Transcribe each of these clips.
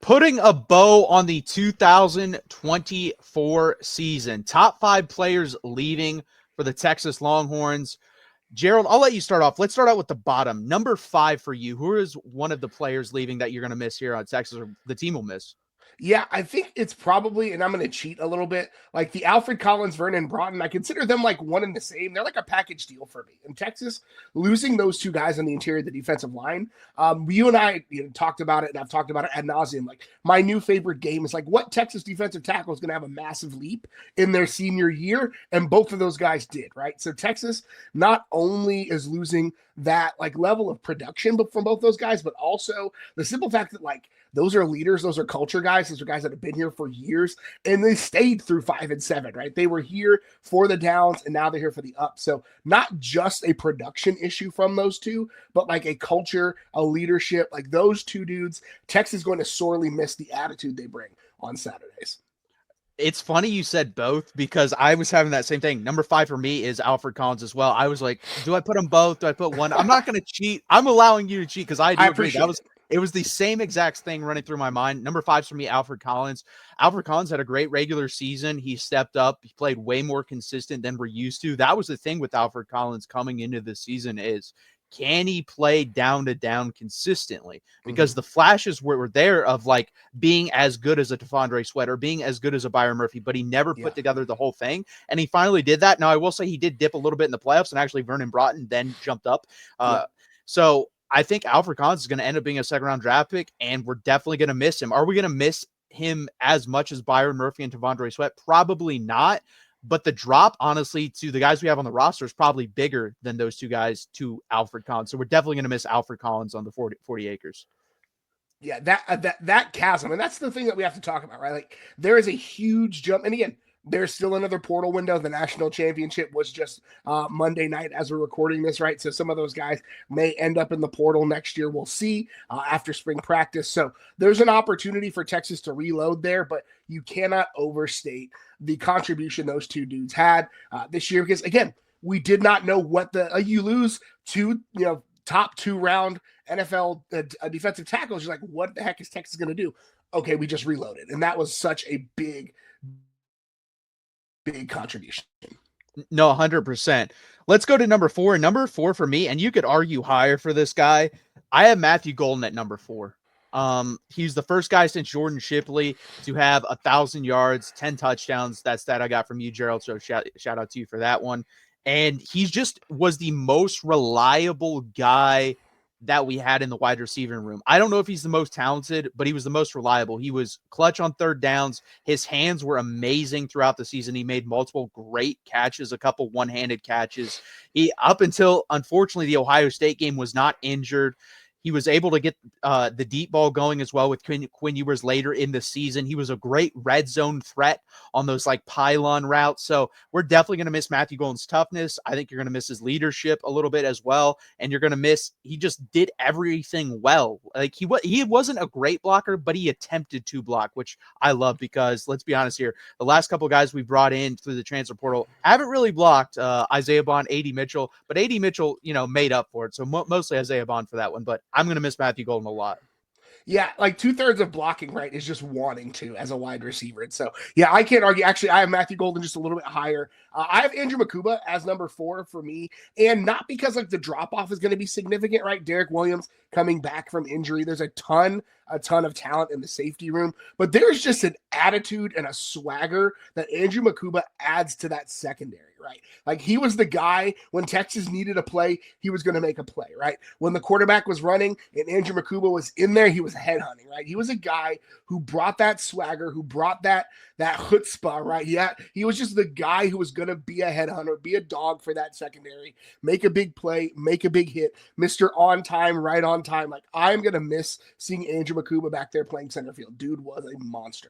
Putting a bow on the 2024 season. Top 5 players leaving for the Texas Longhorns. Gerald, I'll let you start off. Let's start out with the bottom. Number 5 for you. Who is one of the players leaving that you're going to miss here on Texas, or the team will miss? Yeah, I think it's probably, and I'm going to cheat a little bit, like the Alfred Collins, Vernon Broughton. I consider them like one and the same. They're like a package deal for me. In Texas, losing those two guys on the interior of the defensive line, you and I talked about it, and I've talked about it ad nauseum. Like my new favorite game is like what Texas defensive tackle is going to have a massive leap in their senior year, and both of those guys did, right? So Texas not only is losing that like level of production from both those guys, but also the simple fact that like those are leaders, those are culture guys, those are guys that have been here for years, and they stayed through 5 and 7, right? They were here for the downs, and now they're here for the ups. So not just a production issue from those two, but like a culture, a leadership, like those two dudes. Texas is going to sorely miss the attitude they bring on Saturdays. It's funny you said both because I was having that same thing. Number 5 for me is Alfred Collins as well. I was like, do I put them both? Do I put one? I'm not going to cheat. I'm allowing you to cheat because I do agree. It was the same exact thing running through my mind. Number 5 for me, Alfred Collins. Alfred Collins had a great regular season. He stepped up. He played way more consistent than we're used to. That was the thing with Alfred Collins coming into the season is, can he play down to down consistently? Because the flashes were there of like being as good as a T'Vondre Sweat or being as good as a Byron Murphy, but he never put together the whole thing. And he finally did that. Now, I will say he did dip a little bit in the playoffs, and actually Vernon Broughton then jumped up. So I think Alfred Collins is going to end up being a second-round draft pick, and we're definitely going to miss him. Are we going to miss him as much as Byron Murphy and T'Vondre Sweat? Probably not. But the drop, honestly, to the guys we have on the roster is probably bigger than those two guys to Alfred Collins. So we're definitely going to miss Alfred Collins on the 40 acres. Yeah, that chasm, and that's the thing that we have to talk about, right? Like there is a huge jump, and again, there's still another portal window. The national championship was just Monday night as we're recording this, right? So some of those guys may end up in the portal next year. We'll see after spring practice. So there's an opportunity for Texas to reload there, but you cannot overstate the contribution those two dudes had this year. Because again, we did not know what you lose two, top 2 round NFL defensive tackles. You're like, what the heck is Texas going to do? Okay, we just reloaded. And that was such a big contribution. No, 100%. Let's go to number 4. Number 4 for me, and you could argue higher for this guy. I have Matthew Golden at number 4. He's the first guy since Jordan Shipley to have 1,000 yards, 10 touchdowns. That's that I got from you, Gerald. So shout out to you for that one. And he just was the most reliable guy that we had in the wide receiving room. I don't know if he's the most talented, but he was the most reliable. He was clutch on third downs. His hands were amazing throughout the season. He made multiple great catches, a couple one-handed catches. He, up until, unfortunately, the Ohio State game, was not injured. He was able to get the deep ball going as well with Quinn Ewers later in the season. He was a great red zone threat on those like pylon routes. So we're definitely going to miss Matthew Golden's toughness. I think you're going to miss his leadership a little bit as well. And you're going to miss, he just did everything well. Like he wasn't a great blocker, but he attempted to block, which I love because let's be honest here. The last couple of guys we brought in through the transfer portal haven't really blocked Isaiah Bond, A.D. Mitchell, but A.D. Mitchell, made up for it. So mostly Isaiah Bond for that one, but I'm going to miss Matthew Golden a lot. Yeah, like 2/3 of blocking, right, is just wanting to as a wide receiver. And so, yeah, I can't argue. Actually, I have Matthew Golden just a little bit higher. I have Andrew Makuba as number 4 for me, and not because like the drop-off is going to be significant, right? Derek Williams coming back from injury. There's a ton of talent in the safety room, but there's just an attitude and a swagger that Andrew Makuba adds to that secondary, right? Like he was the guy when Texas needed a play, he was going to make a play, right? When the quarterback was running and Andrew Makuba was in there, he was headhunting, right? He was a guy who brought that swagger, who brought that chutzpah, right? Yeah, he was just the guy who was going to be a headhunter, be a dog for that secondary, make a big play, make a big hit, Mr. On time, right on time. Like I'm going to miss seeing Andrew Makuba back there playing center field. Dude was a monster.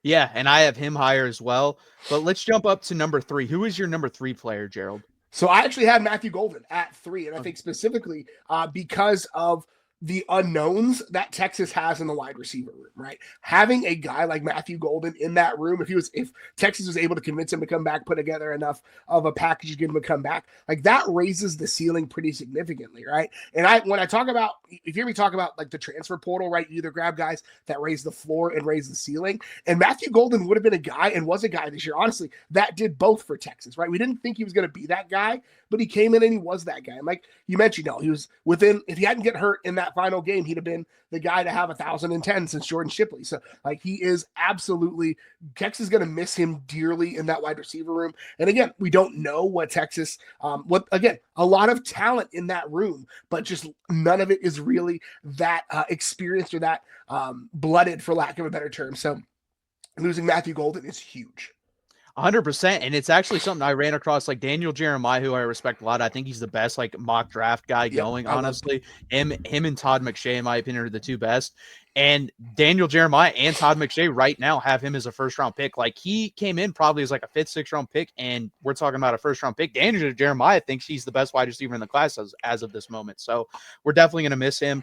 Yeah, and I have him higher as well. But let's jump up to number 3. Who is your number 3 player, Gerald? So I actually had Matthew Golden at 3, and I think specifically because of the unknowns that Texas has in the wide receiver room, right? Having a guy like Matthew Golden in that room, if Texas was able to convince him to come back, put together enough of a package to get him to come back, like that raises the ceiling pretty significantly, right? And when I talk about, if you hear me talk about like the transfer portal, right? You either grab guys that raise the floor and raise the ceiling, and Matthew Golden would have been a guy and was a guy this year, honestly, that did both for Texas, right? We didn't think he was going to be that guy, but he came in and he was that guy. And like you mentioned, he was within, if he hadn't get hurt in that final game, he'd have been the guy to have 1,010 since Jordan Shipley. So like he is absolutely, Texas is going to miss him dearly in that wide receiver room. And again, we don't know what Texas, again, a lot of talent in that room, but just none of it is really that experienced or that blooded, for lack of a better term. So losing Matthew Golden is huge. 100%. And it's actually something I ran across, like Daniel Jeremiah, who I respect a lot. I think he's the best like mock draft guy going, honestly. Him and Todd McShay, in my opinion, are the two best. And Daniel Jeremiah and Todd McShay right now have him as a first-round pick. Like he came in probably as like a fifth, sixth-round pick, and we're talking about a first-round pick. Daniel Jeremiah thinks he's the best wide receiver in the class as of this moment. So we're definitely going to miss him.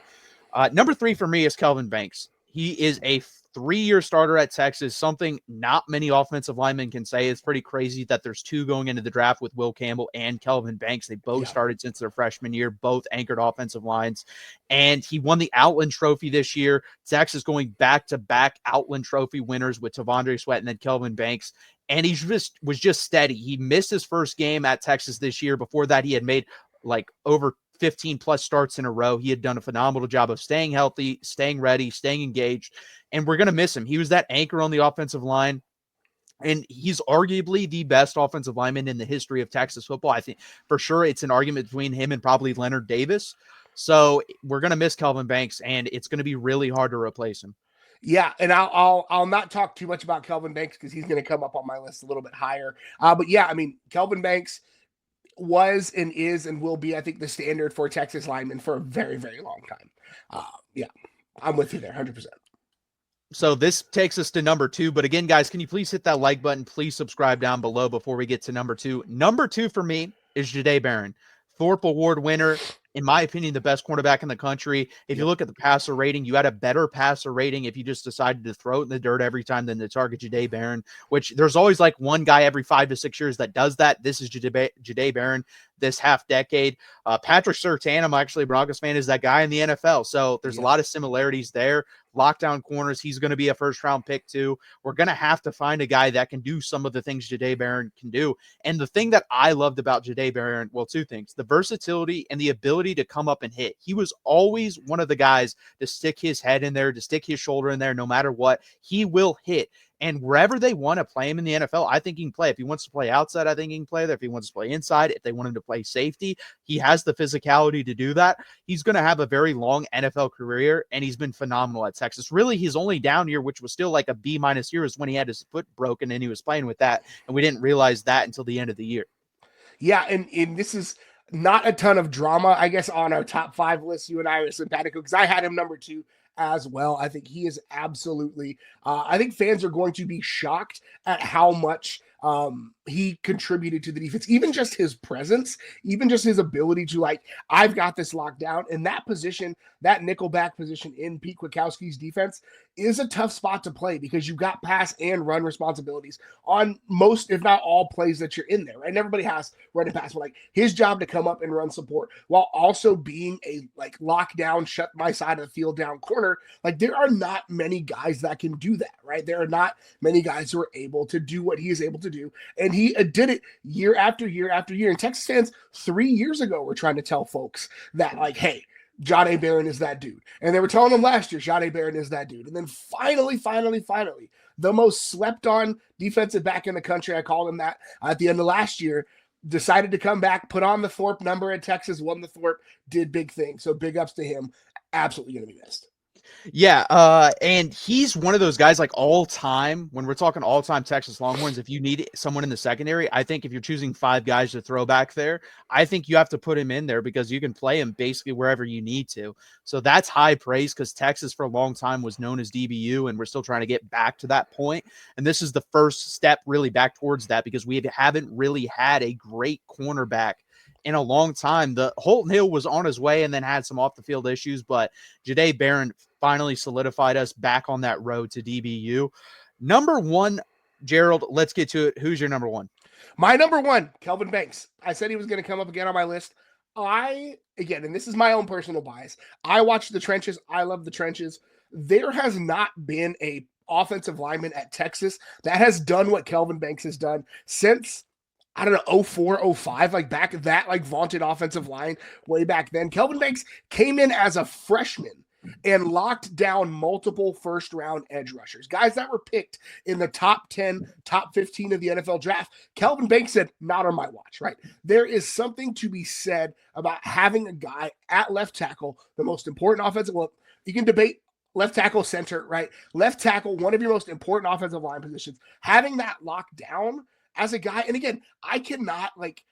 Number 3 for me is Kelvin Banks. He is a 3-year starter at Texas, something not many offensive linemen can say. It's pretty crazy that there's 2 going into the draft with Will Campbell and Kelvin Banks. They both started since their freshman year, both anchored offensive lines. And he won the Outland Trophy this year. Texas going back-to-back Outland Trophy winners with Tavondre Sweat and then Kelvin Banks. And he was just steady. He missed his first game at Texas this year. Before that, he had made like over 15 plus starts in a row. He had done a phenomenal job of staying healthy, staying ready, staying engaged, and we're going to miss him. He was that anchor on the offensive line, and he's arguably the best offensive lineman in the history of Texas football. I think for sure it's an argument between him and probably Leonard Davis. So we're going to miss Kelvin Banks, and it's going to be really hard to replace him. Yeah, and I'll not talk too much about Kelvin Banks because he's going to come up on my list a little bit higher. But yeah, I mean, Kelvin Banks was and is and will be, I think, the standard for Texas linemen for a very, very long time. Yeah, I'm with you there, 100%. So this takes us to number 2. But again, guys, can you please hit that like button? Please subscribe down below before we get to number 2. Number 2 for me is Jahdae Barron, Thorpe Award winner. In my opinion, the best cornerback in the country. If you look at the passer rating, you had a better passer rating if you just decided to throw it in the dirt every time than to target Jahdae Barron, which there's always like one guy every 5 to 6 years that does that. This is Jahdae Barron this half decade. Patrick Surtain, I'm actually a Broncos fan, is that guy in the NFL. So there's a lot of similarities there. Lockdown corners, he's going to be a first-round pick too. We're going to have to find a guy that can do some of the things Jahdae Barron can do. And the thing that I loved about Jahdae Barron, well, 2 things, the versatility and the ability to come up and hit. He was always one of the guys to stick his head in there, to stick his shoulder in there, no matter what. He will hit. And wherever they want to play him in the NFL, I think he can play. If he wants to play outside, I think he can play there. If he wants to play inside, if they want him to play safety, he has the physicality to do that. He's going to have a very long NFL career, and he's been phenomenal at Texas. Really, his only down year, which was still like a B- year, is when he had his foot broken and he was playing with that. And we didn't realize that until the end of the year. Yeah, and this is not a ton of drama, I guess, on our top 5 list. You and I are simpatico because I had him number 2 as well. I think he is absolutely, I think fans are going to be shocked at how much he contributed to the defense, even just his presence, even just his ability to like, I've got this locked down. And that position, that nickelback position in Pete Kwiatkowski's defense is a tough spot to play because you've got pass and run responsibilities on most, if not all, plays that you're in there, right? And everybody has run and pass, but like his job to come up and run support while also being a like lockdown, shut my side of the field down corner. Like there are not many guys that can do that, right? There are not many guys who are able to do what he is able to do. And he did it year after year after year. And Texas fans 3 years ago were trying to tell folks that like, hey, Jahdae Barron is that dude. And they were telling him last year, Jahdae Barron is that dude. And then finally, the most slept on defensive back in the country, I called him that at the end of last year, decided to come back, put on the Thorpe number at Texas, won the Thorpe, did big things. So big ups to him. Absolutely going to be missed. Yeah, and he's one of those guys like all time, when we're talking all time Texas Longhorns, if you need someone in the secondary, I think if you're choosing 5 guys to throw back there, I think you have to put him in there because you can play him basically wherever you need to. So that's high praise because Texas for a long time was known as DBU, and we're still trying to get back to that point. And this is the first step really back towards that because we haven't really had a great cornerback in a long time. The Holton Hill was on his way and then had some off the field issues, but Jahdae Barron finally solidified us back on that road to DBU. Number one, Gerald, let's get to it. Who's your number one? My number one, Kelvin Banks. I said he was going to come up again on my list. Again, and this is my own personal bias, I watch the trenches. I love the trenches. There has not been a offensive lineman at Texas that has done what Kelvin Banks has done since, I don't know, 04, 05, like back that like vaunted offensive line way back then. Kelvin Banks came in as a freshman and locked down multiple first-round edge rushers, guys that were picked in the top 10, top 15 of the NFL draft. Kelvin Banks said, not on my watch, right? There is something to be said about having a guy at left tackle, the most important offensive, well, you can debate left tackle, center, right? Left tackle, one of your most important offensive line positions, having that locked down as a guy. And again, I cannot like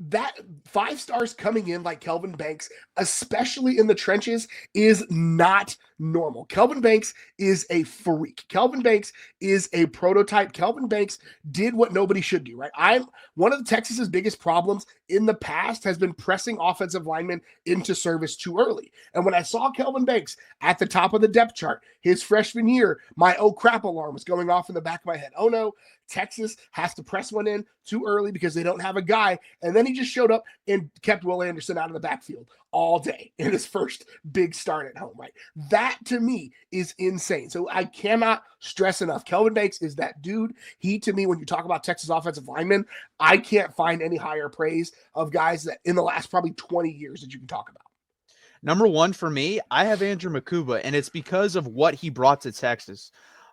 that 5 stars coming in like Kelvin Banks, especially in the trenches, is not normal. Kelvin Banks is a freak. Kelvin Banks is a prototype. Kelvin Banks did what nobody should do, right? One of the Texas's biggest problems in the past has been pressing offensive linemen into service too early. And when I saw Kelvin Banks at the top of the depth chart his freshman year, my oh crap alarm was going off in the back of my head. Oh no, Texas has to press one in too early because they don't have a guy. And then he just showed up and kept Will Anderson out of the backfield all day in his first big start at home, right? That to me is insane. So I cannot stress enough. Kelvin Banks is that dude. He, to me, when you talk about Texas offensive linemen, I can't find any higher praise of guys that in the last probably 20 years that you can talk about. Number one for me, I have Andrew Makuba, and it's because of what he brought to Texas.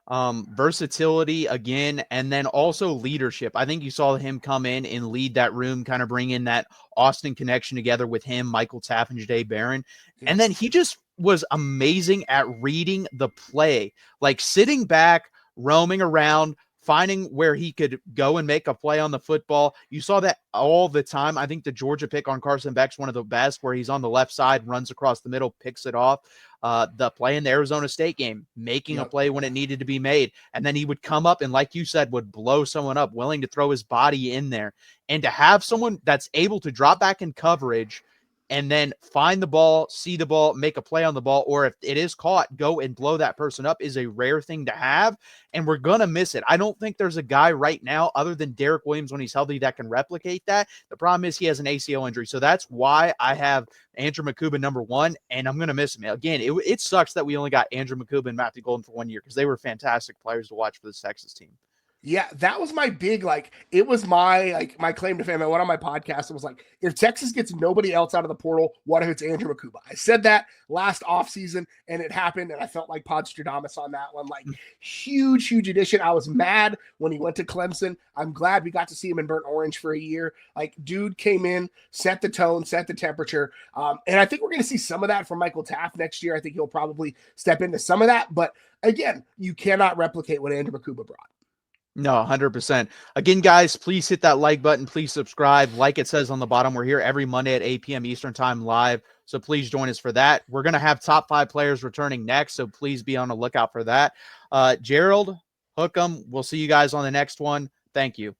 Versatility again, and then also leadership. I think you saw him come in and lead that room, kind of bring in that Austin connection together with him, Michael Taff, and Jahdae Barron. And then he just was amazing at reading the play, like sitting back, roaming around, finding where he could go and make a play on the football. You saw that all the time. I think the Georgia pick on Carson Beck's one of the best, where he's on the left side, runs across the middle, picks it off. The play in the Arizona State game, making a play when it needed to be made. And then he would come up and, like you said, would blow someone up, willing to throw his body in there. And to have someone that's able to drop back in coverage and then find the ball, see the ball, make a play on the ball, or if it is caught, go and blow that person up is a rare thing to have, and we're going to miss it. I don't think there's a guy right now other than Derek Williams when he's healthy that can replicate that. The problem is he has an ACL injury, so that's why I have Andrew Makuba number one, and I'm going to miss him. Again, it sucks that we only got Andrew Makuba and Matthew Golden for 1 year because they were fantastic players to watch for this Texas team. Yeah, that was my big, it was my claim to fame. I went on my podcast and was like, if Texas gets nobody else out of the portal, what if it's Andrew Makuba? I said that last offseason, and it happened, and I felt like Podstradamus on that one. Huge addition. I was mad when he went to Clemson. I'm glad we got to see him in burnt orange for a year. Dude came in, set the tone, set the temperature, and I think we're going to see some of that from Michael Taft next year. I think he'll probably step into some of that, but again, you cannot replicate what Andrew Makuba brought. No, 100%. Again, guys, please hit that like button. Please subscribe. Like it says on the bottom, we're here every Monday at 8 p.m. Eastern time live. So please join us for that. We're going to have top 5 players returning next. So please be on the lookout for that. Gerald, Hookem, we'll see you guys on the next one. Thank you.